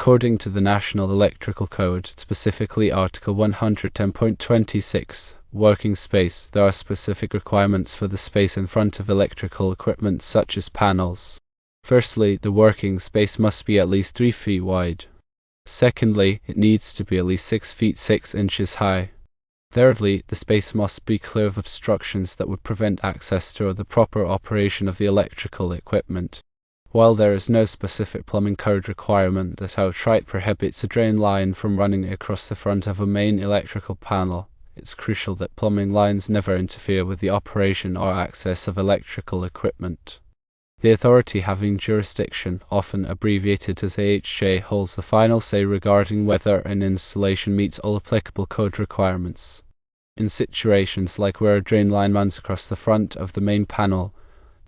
According to the National Electrical Code, specifically Article 110.26, working space, there are specific requirements for the space in front of electrical equipment such as panels. Firstly, the working space must be at least 3 feet wide. Secondly, it needs to be at least 6 feet 6 inches high. Thirdly, the space must be clear of obstructions that would prevent access to the proper operation of the electrical equipment. While there is no specific plumbing code requirement that outright prohibits a drain line from running across the front of a main electrical panel, it's crucial that plumbing lines never interfere with the operation or access of electrical equipment. The authority having jurisdiction, often abbreviated as AHJ, holds the final say regarding whether an installation meets all applicable code requirements. In situations like where a drain line runs across the front of the main panel,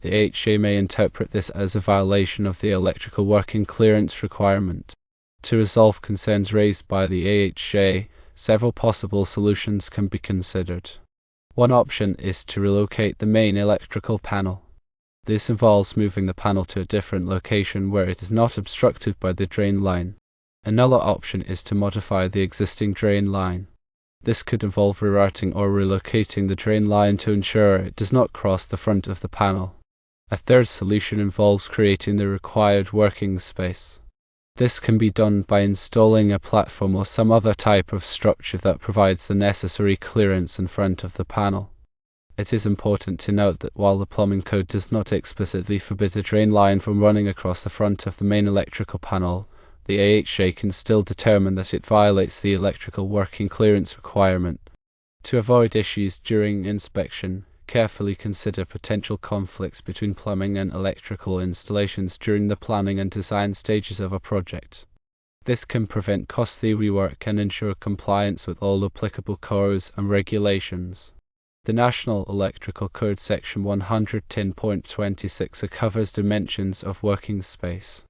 the AHJ may interpret this as a violation of the electrical working clearance requirement. To resolve concerns raised by the AHJ, several possible solutions can be considered. One option is to relocate the main electrical panel. This involves moving the panel to a different location where it is not obstructed by the drain line. Another option is to modify the existing drain line. This could involve rerouting or relocating the drain line to ensure it does not cross the front of the panel. A third solution involves creating the required working space. This can be done by installing a platform or some other type of structure that provides the necessary clearance in front of the panel. It is important to note that while the plumbing code does not explicitly forbid a drain line from running across the front of the main electrical panel, the AHJ can still determine that it violates the electrical working clearance requirement. To avoid issues during inspection, carefully consider potential conflicts between plumbing and electrical installations during the planning and design stages of a project. This can prevent costly rework and ensure compliance with all applicable codes and regulations. The National Electrical Code Section 110.26 covers dimensions of working space.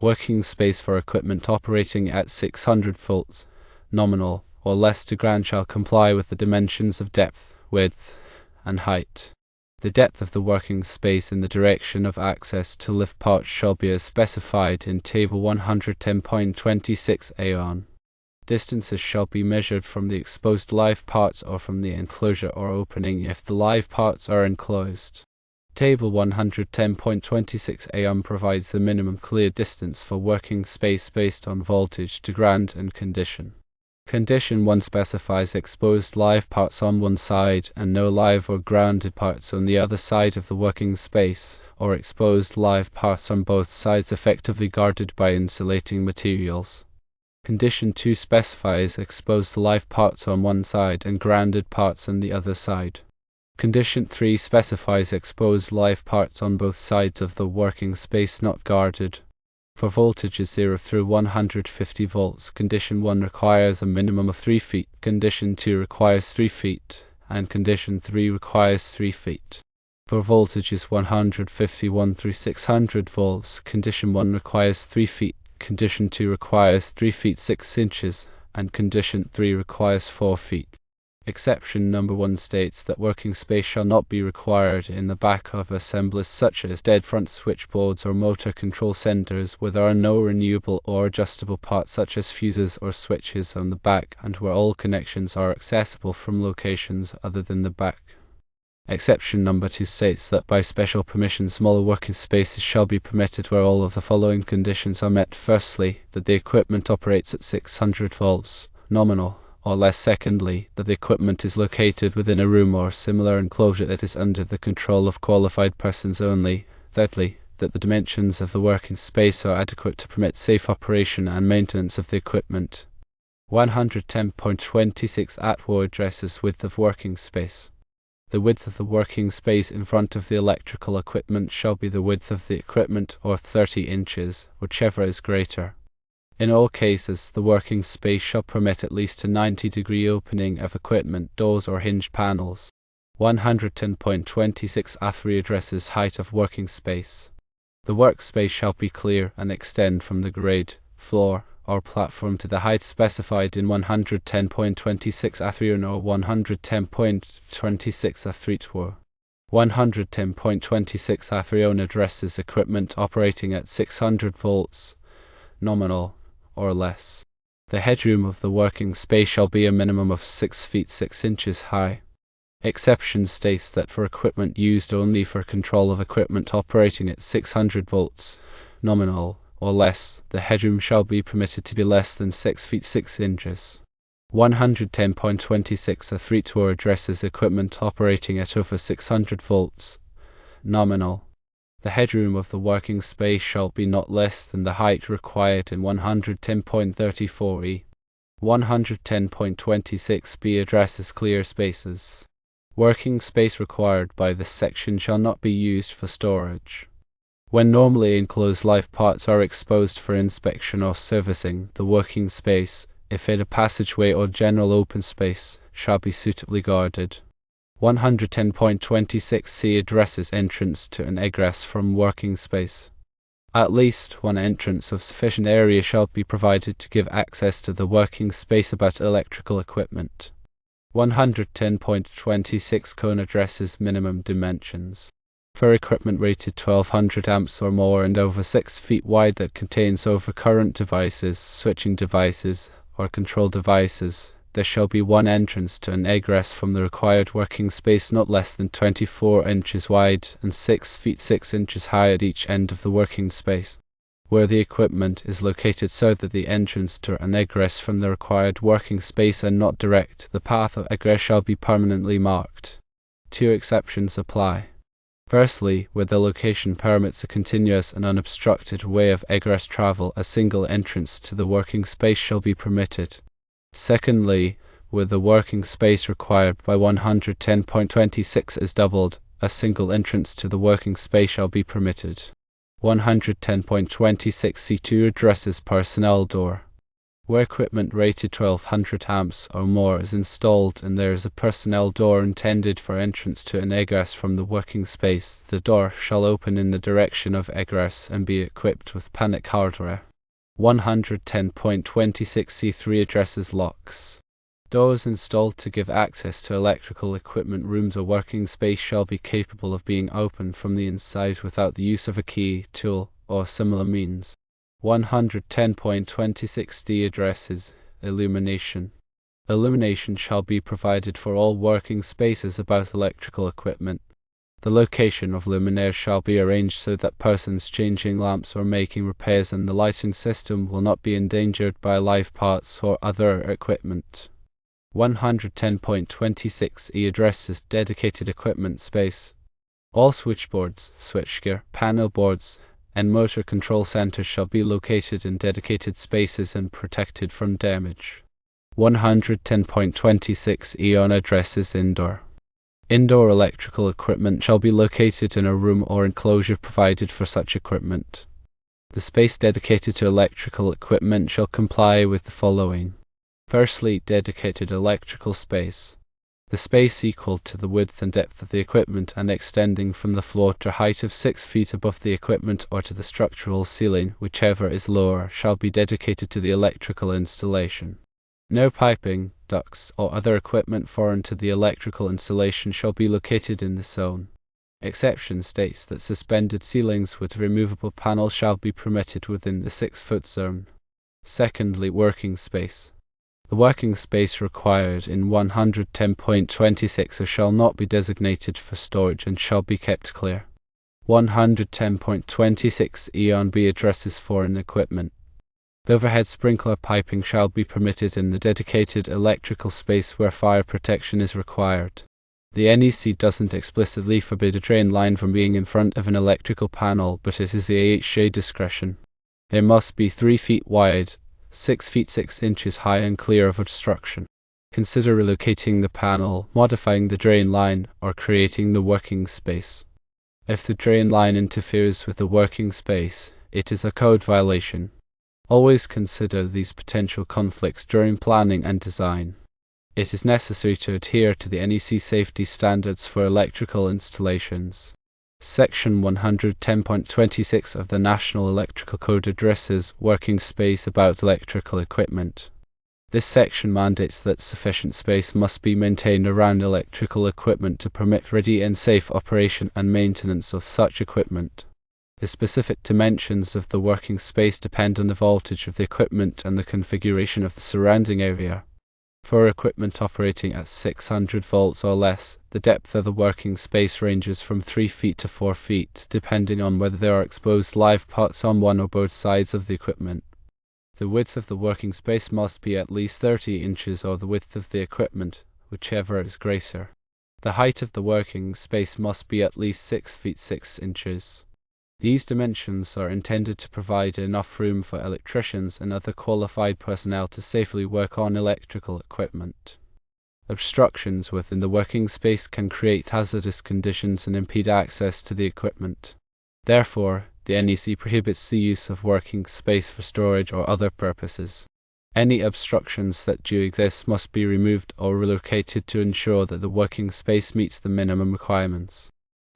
Working space for equipment operating at 600 volts, nominal, or less to ground shall comply with the dimensions of depth, width, and height. The depth of the working space in the direction of access to lift parts shall be as specified in Table 110.26a on. Distances shall be measured from the exposed live parts or from the enclosure or opening if the live parts are enclosed. Table 110.26a on provides the minimum clear distance for working space based on voltage to ground and condition. Condition 1 specifies exposed live parts on one side and no live or grounded parts on the other side of the working space, or exposed live parts on both sides effectively guarded by insulating materials. Condition 2 specifies exposed live parts on one side and grounded parts on the other side. Condition 3 specifies exposed live parts on both sides of the working space not guarded. For voltages 0 through 150 volts, Condition 1 requires a minimum of 3 feet, Condition 2 requires 3 feet, and Condition 3 requires 3 feet. For voltages 151 through 600 volts, Condition 1 requires 3 feet, Condition 2 requires 3 feet 6 inches, and Condition 3 requires 4 feet. Exception number 1 states that working space shall not be required in the back of assemblies such as dead front switchboards or motor control centers where there are no renewable or adjustable parts such as fuses or switches on the back and where all connections are accessible from locations other than the back. Exception number 2 states that by special permission smaller working spaces shall be permitted where all of the following conditions are met. Firstly, that the equipment operates at 600 volts, nominal, or less. Secondly, that the equipment is located within a room or similar enclosure that is under the control of qualified persons only. Thirdly, that the dimensions of the working space are adequate to permit safe operation and maintenance of the equipment. 110.26 ATWO addresses width of working space. The width of the working space in front of the electrical equipment shall be the width of the equipment, or 30 inches, whichever is greater. In all cases, the working space shall permit at least a 90-degree opening of equipment, doors or hinge panels. 110.26 A3 addresses height of working space. The workspace shall be clear and extend from the grade, floor, or platform to the height specified in 110.26 A3 or 110.26 A3. 110.26 A3 addresses equipment operating at 600 volts, nominal, or less. The headroom of the working space shall be a minimum of 6 feet 6 inches high. Exception states that for equipment used only for control of equipment operating at 600 volts, nominal, or less, the headroom shall be permitted to be less than 6 feet 6 inches. 110.26 A three-tour addresses equipment operating at over 600 volts, nominal. The headroom of the working space shall be not less than the height required in 110.34e. 110.26b addresses clear spaces. Working space required by this section shall not be used for storage. When normally enclosed live parts are exposed for inspection or servicing, the working space, if in a passageway or general open space, shall be suitably guarded. 110.26c addresses entrance to and egress from working space. At least one entrance of sufficient area shall be provided to give access to the working space about electrical equipment. 110.26 cone addresses minimum dimensions. For equipment rated 1200 amps or more and over 6 feet wide that contains overcurrent devices, switching devices, or control devices, there shall be one entrance to an egress from the required working space not less than 24 inches wide and 6 feet 6 inches high at each end of the working space. Where the equipment is located so that the entrance to an egress from the required working space are not direct, the path of egress shall be permanently marked. Two exceptions apply. Firstly, where the location permits a continuous and unobstructed way of egress travel, a single entrance to the working space shall be permitted. Secondly, where the working space required by 110.26 is doubled, a single entrance to the working space shall be permitted. 110.26c2 addresses personnel door. Where equipment rated 1200 amps or more is installed and there is a personnel door intended for entrance to an egress from the working space, the door shall open in the direction of egress and be equipped with panic hardware. 110.26c3 addresses locks. Doors installed to give access to electrical equipment rooms or working space shall be capable of being opened from the inside without the use of a key, tool, or similar means. 110.26d addresses illumination. Illumination shall be provided for all working spaces about electrical equipment. The location of luminaires shall be arranged so that persons changing lamps or making repairs in the lighting system will not be endangered by live parts or other equipment. 110.26e addresses dedicated equipment space. All switchboards, switchgear, panel boards, and motor control centers shall be located in dedicated spaces and protected from damage. 110.26e on addresses indoor. Indoor electrical equipment shall be located in a room or enclosure provided for such equipment. The space dedicated to electrical equipment shall comply with the following. Firstly, dedicated electrical space. The space equal to the width and depth of the equipment and extending from the floor to a height of 6 feet above the equipment or to the structural ceiling, whichever is lower, shall be dedicated to the electrical installation. No piping, ducts, or other equipment foreign to the electrical installation shall be located in the zone. Exception states that suspended ceilings with removable panels shall be permitted within the 6-foot zone. Secondly, working space. The working space required in 110.26 shall not be designated for storage and shall be kept clear. 110.26 on B addresses foreign equipment. The overhead sprinkler piping shall be permitted in the dedicated electrical space where fire protection is required. The NEC doesn't explicitly forbid a drain line from being in front of an electrical panel, but it is the AHJ discretion. It must be 3 feet wide, 6 feet 6 inches high and clear of obstruction. Consider relocating the panel, modifying the drain line, or creating the working space. If the drain line interferes with the working space, it is a code violation. Always consider these potential conflicts during planning and design. It is necessary to adhere to the NEC safety standards for electrical installations. Section 110.26 of the National Electrical Code addresses working space about electrical equipment. This section mandates that sufficient space must be maintained around electrical equipment to permit ready and safe operation and maintenance of such equipment. The specific dimensions of the working space depend on the voltage of the equipment and the configuration of the surrounding area. For equipment operating at 600 volts or less, the depth of the working space ranges from 3 feet to 4 feet, depending on whether there are exposed live parts on one or both sides of the equipment. The width of the working space must be at least 30 inches or the width of the equipment, whichever is greater. The height of the working space must be at least 6 feet 6 inches. These dimensions are intended to provide enough room for electricians and other qualified personnel to safely work on electrical equipment. Obstructions within the working space can create hazardous conditions and impede access to the equipment. Therefore, the NEC prohibits the use of working space for storage or other purposes. Any obstructions that do exist must be removed or relocated to ensure that the working space meets the minimum requirements.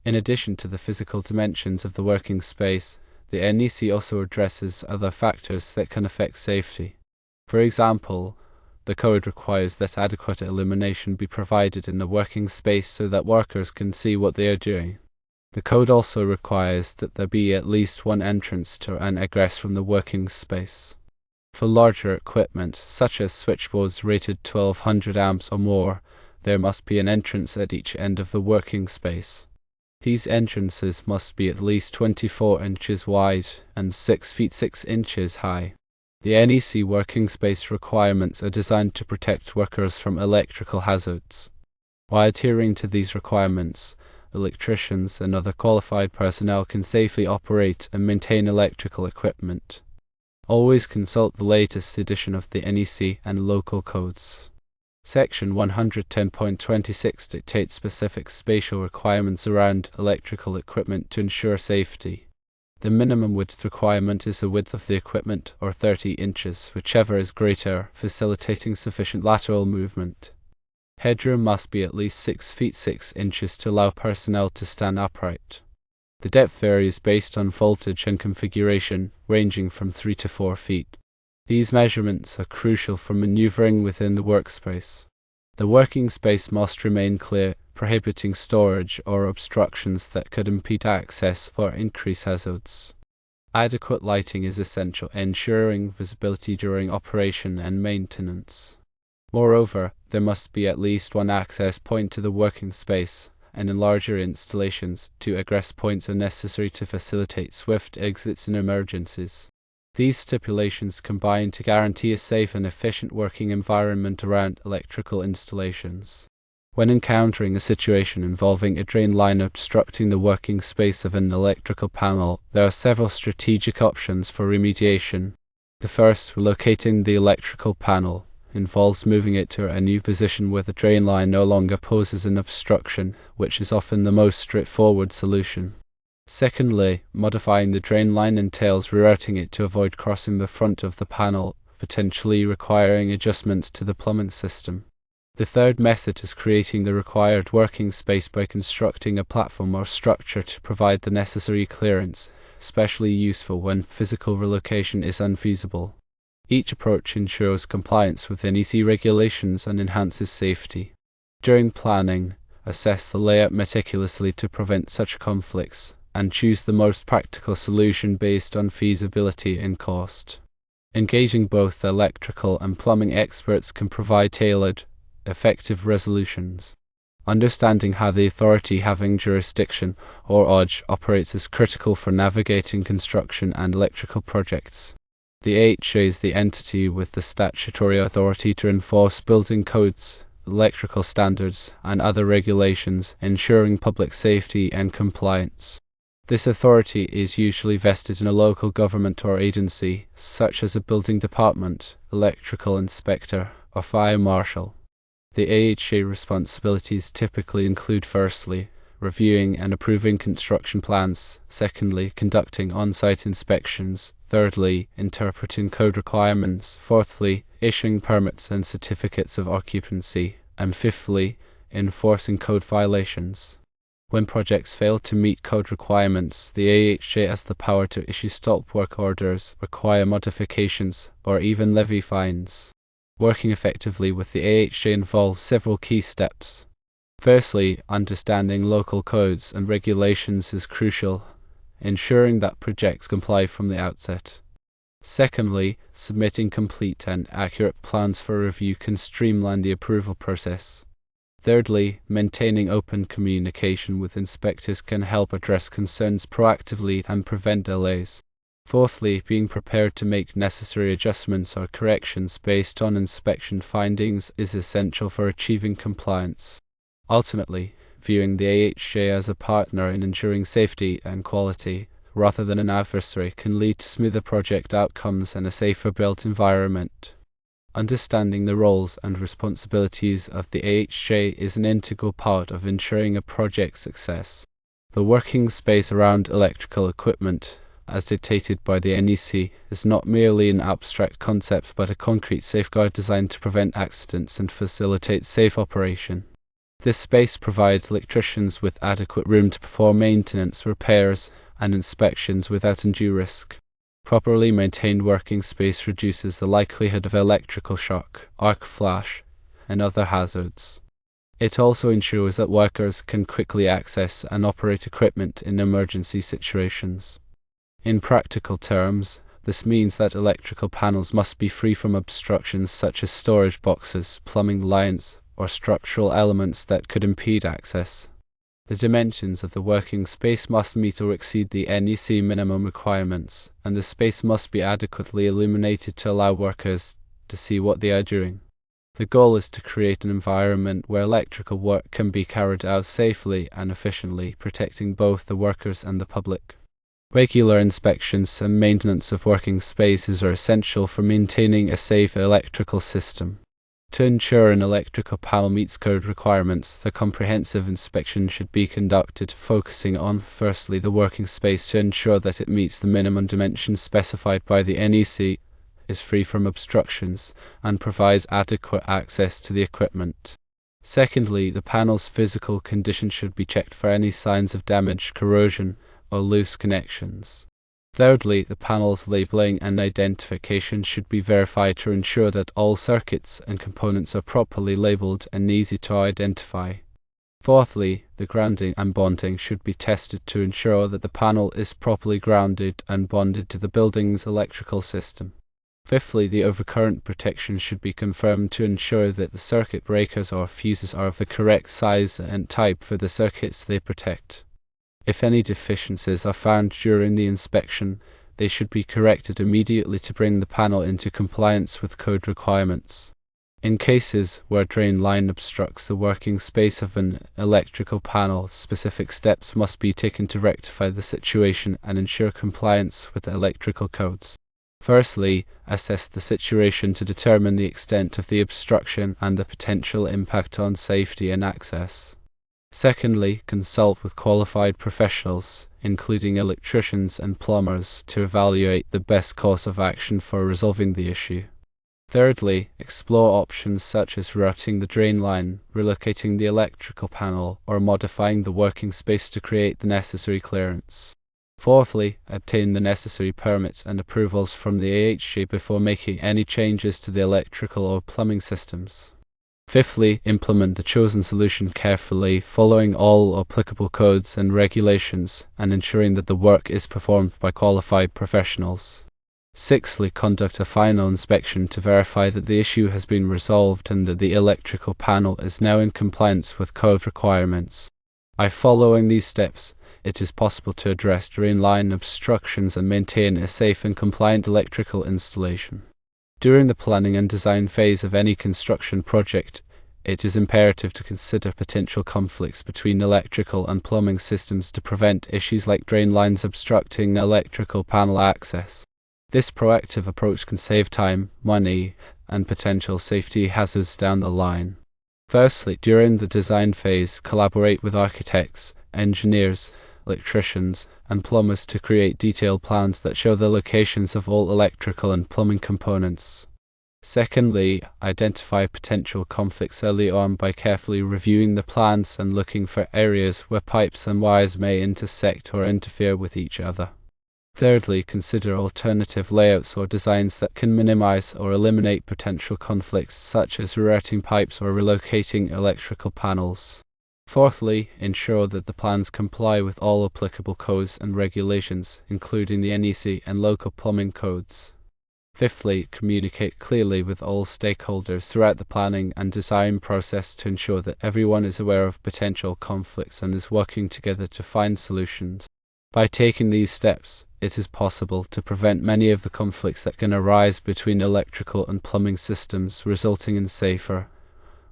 In addition to the physical dimensions of the working space, the NEC also addresses other factors that can affect safety. For example, the code requires that adequate illumination be provided in the working space so that workers can see what they are doing. The code also requires that there be at least one entrance to and egress from the working space. For larger equipment, such as switchboards rated 1200 amps or more, there must be an entrance at each end of the working space. These entrances must be at least 24 inches wide and 6 feet 6 inches high. The NEC working space requirements are designed to protect workers from electrical hazards. While adhering to these requirements, electricians and other qualified personnel can safely operate and maintain electrical equipment. Always consult the latest edition of the NEC and local codes. Section 110.26 dictates specific spatial requirements around electrical equipment to ensure safety. The minimum width requirement is the width of the equipment, or 30 inches, whichever is greater, facilitating sufficient lateral movement. Headroom must be at least 6 feet 6 inches to allow personnel to stand upright. The depth varies based on voltage and configuration, ranging from 3 to 4 feet. These measurements are crucial for maneuvering within the workspace. The working space must remain clear, prohibiting storage or obstructions that could impede access or increase hazards. Adequate lighting is essential, ensuring visibility during operation and maintenance. Moreover, there must be at least one access point to the working space, and in larger installations, 2 egress points are necessary to facilitate swift exits in emergencies. These stipulations combine to guarantee a safe and efficient working environment around electrical installations. When encountering a situation involving a drain line obstructing the working space of an electrical panel, there are several strategic options for remediation. The first, relocating the electrical panel, involves moving it to a new position where the drain line no longer poses an obstruction, which is often the most straightforward solution. Secondly, modifying the drain line entails rerouting it to avoid crossing the front of the panel, potentially requiring adjustments to the plumbing system. The third method is creating the required working space by constructing a platform or structure to provide the necessary clearance, especially useful when physical relocation is unfeasible. Each approach ensures compliance with NEC regulations and enhances safety. During planning, assess the layout meticulously to prevent such conflicts, and choose the most practical solution based on feasibility and cost. Engaging both electrical and plumbing experts can provide tailored, effective resolutions. Understanding how the authority having jurisdiction, or OJ, operates is critical for navigating construction and electrical projects. The AHA is the entity with the statutory authority to enforce building codes, electrical standards, and other regulations, ensuring public safety and compliance. This authority is usually vested in a local government or agency, such as a building department, electrical inspector, or fire marshal. The AHA responsibilities typically include firstly, reviewing and approving construction plans, secondly, conducting on-site inspections, thirdly, interpreting code requirements, fourthly, issuing permits and certificates of occupancy, and fifthly, enforcing code violations. When projects fail to meet code requirements, the AHA has the power to issue stop work orders, require modifications, or even levy fines. Working effectively with the AHA involves several key steps. Firstly, understanding local codes and regulations is crucial. ensuring that projects comply from the outset. Secondly, submitting complete and accurate plans for review can streamline the approval process. Thirdly, maintaining open communication with inspectors can help address concerns proactively and prevent delays. Fourthly, being prepared to make necessary adjustments or corrections based on inspection findings is essential for achieving compliance. Ultimately, viewing the AHJ as a partner in ensuring safety and quality, rather than an adversary, can lead to smoother project outcomes and a safer built environment. Understanding the roles and responsibilities of the AHJ is an integral part of ensuring a project's success. The working space around electrical equipment, as dictated by the NEC, is not merely an abstract concept but a concrete safeguard designed to prevent accidents and facilitate safe operation. This space provides electricians with adequate room to perform maintenance, repairs, and inspections without undue risk. Properly maintained working space reduces the likelihood of electrical shock, arc flash, and other hazards. It also ensures that workers can quickly access and operate equipment in emergency situations. In practical terms, this means that electrical panels must be free from obstructions such as storage boxes, plumbing lines, or structural elements that could impede access. The dimensions of the working space must meet or exceed the NEC minimum requirements, and the space must be adequately illuminated to allow workers to see what they are doing. The goal is to create an environment where electrical work can be carried out safely and efficiently, protecting both the workers and the public. Regular inspections and maintenance of working spaces are essential for maintaining a safe electrical system. To ensure an electrical panel meets code requirements, the comprehensive inspection should be conducted, focusing on, firstly, the working space to ensure that it meets the minimum dimensions specified by the NEC, is free from obstructions, and provides adequate access to the equipment. Secondly, the panel's physical condition should be checked for any signs of damage, corrosion, or loose connections. Thirdly, the panel's labeling and identification should be verified to ensure that all circuits and components are properly labeled and easy to identify. Fourthly, the grounding and bonding should be tested to ensure that the panel is properly grounded and bonded to the building's electrical system. Fifthly, the overcurrent protection should be confirmed to ensure that the circuit breakers or fuses are of the correct size and type for the circuits they protect. If any deficiencies are found during the inspection, they should be corrected immediately to bring the panel into compliance with code requirements. In cases where a drain line obstructs the working space of an electrical panel, specific steps must be taken to rectify the situation and ensure compliance with the electrical codes. Firstly, assess the situation to determine the extent of the obstruction and the potential impact on safety and access. Secondly, consult with qualified professionals, including electricians and plumbers, to evaluate the best course of action for resolving the issue. Thirdly, explore options such as routing the drain line, relocating the electrical panel, or modifying the working space to create the necessary clearance. Fourthly, obtain the necessary permits and approvals from the AHJ before making any changes to the electrical or plumbing systems. Fifthly, implement the chosen solution carefully, following all applicable codes and regulations, and ensuring that the work is performed by qualified professionals. Sixthly, conduct a final inspection to verify that the issue has been resolved and that the electrical panel is now in compliance with code requirements. By following these steps, it is possible to address drain line obstructions and maintain a safe and compliant electrical installation. During the planning and design phase of any construction project, it is imperative to consider potential conflicts between electrical and plumbing systems to prevent issues like drain lines obstructing electrical panel access. This proactive approach can save time, money, and potential safety hazards down the line. Firstly, during the design phase, collaborate with architects, engineers, electricians, and plumbers to create detailed plans that show the locations of all electrical and plumbing components. Secondly, identify potential conflicts early on by carefully reviewing the plans and looking for areas where pipes and wires may intersect or interfere with each other. Thirdly, consider alternative layouts or designs that can minimize or eliminate potential conflicts, such as rerouting pipes or relocating electrical panels. Fourthly, ensure that the plans comply with all applicable codes and regulations, including the NEC and local plumbing codes. Fifthly, communicate clearly with all stakeholders throughout the planning and design process to ensure that everyone is aware of potential conflicts and is working together to find solutions. By taking these steps, it is possible to prevent many of the conflicts that can arise between electrical and plumbing systems, resulting in safer,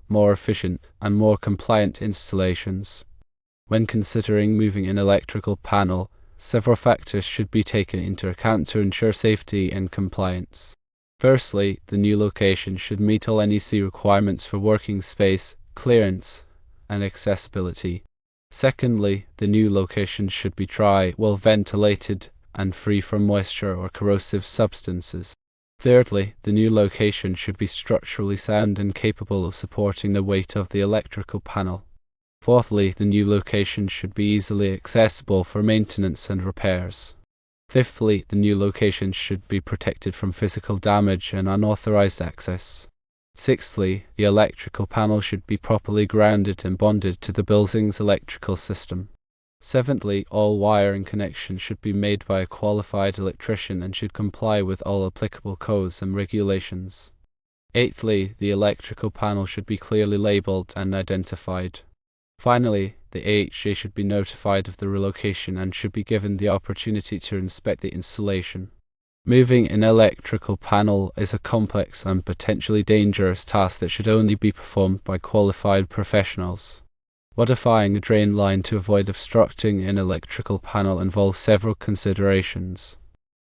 more efficient, and more compliant installations. When considering moving an electrical panel, several factors should be taken into account to ensure safety and compliance. Firstly, the new location should meet all NEC requirements for working space, clearance, and accessibility. Secondly, the new location should be dry, well ventilated, and free from moisture or corrosive substances. Thirdly, the new location should be structurally sound and capable of supporting the weight of the electrical panel. Fourthly, the new location should be easily accessible for maintenance and repairs. Fifthly, the new location should be protected from physical damage and unauthorized access. Sixthly, the electrical panel should be properly grounded and bonded to the building's electrical system. Seventhly, all wiring connections should be made by a qualified electrician and should comply with all applicable codes and regulations. Eighthly, the electrical panel should be clearly labeled and identified. Finally, the AHJ should be notified of the relocation and should be given the opportunity to inspect the installation. Moving an electrical panel is a complex and potentially dangerous task that should only be performed by qualified professionals. Modifying a drain line to avoid obstructing an electrical panel involves several considerations.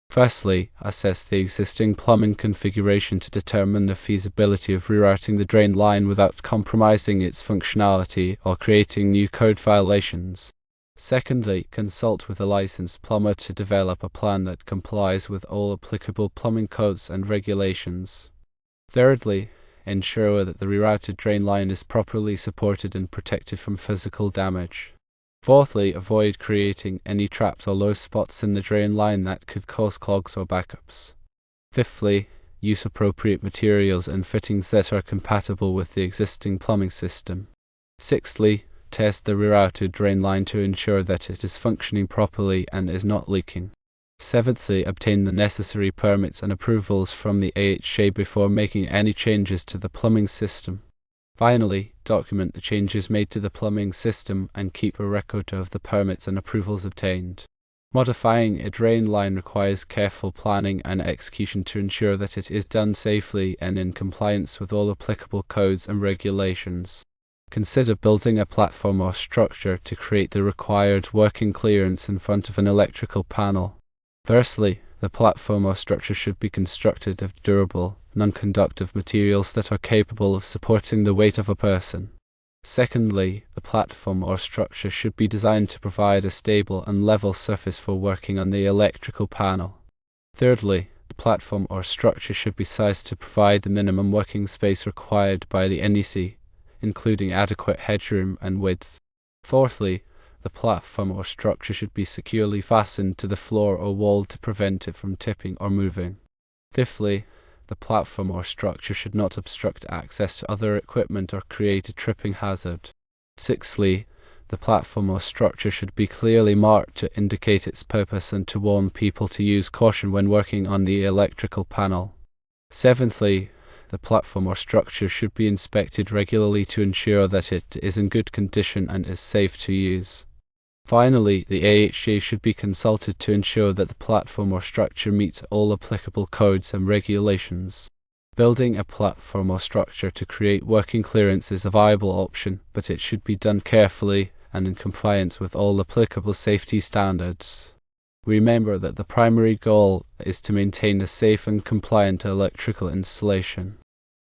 Firstly, assess the existing plumbing configuration to determine the feasibility of rerouting the drain line without compromising its functionality or creating new code violations. Secondly, consult with a licensed plumber to develop a plan that complies with all applicable plumbing codes and regulations. Thirdly, ensure that the rerouted drain line is properly supported and protected from physical damage. Fourthly, avoid creating any traps or low spots in the drain line that could cause clogs or backups. Fifthly, use appropriate materials and fittings that are compatible with the existing plumbing system. Sixthly, test the rerouted drain line to ensure that it is functioning properly and is not leaking. Seventhly, obtain the necessary permits and approvals from the AHJ before making any changes to the plumbing system. Finally, document the changes made to the plumbing system and keep a record of the permits and approvals obtained. Modifying a drain line requires careful planning and execution to ensure that it is done safely and in compliance with all applicable codes and regulations. Consider building a platform or structure to create the required working clearance in front of an electrical panel. Firstly, the platform or structure should be constructed of durable, non-conductive materials that are capable of supporting the weight of a person. Secondly, the platform or structure should be designed to provide a stable and level surface for working on the electrical panel. Thirdly, the platform or structure should be sized to provide the minimum working space required by the NEC, including adequate headroom and width. Fourthly, the platform or structure should be securely fastened to the floor or wall to prevent it from tipping or moving. Fifthly, the platform or structure should not obstruct access to other equipment or create a tripping hazard. Sixthly, the platform or structure should be clearly marked to indicate its purpose and to warn people to use caution when working on the electrical panel. Seventhly, the platform or structure should be inspected regularly to ensure that it is in good condition and is safe to use. Finally, the AHJ should be consulted to ensure that the platform or structure meets all applicable codes and regulations. Building a platform or structure to create working clearance is a viable option, but it should be done carefully and in compliance with all applicable safety standards. Remember that the primary goal is to maintain a safe and compliant electrical installation.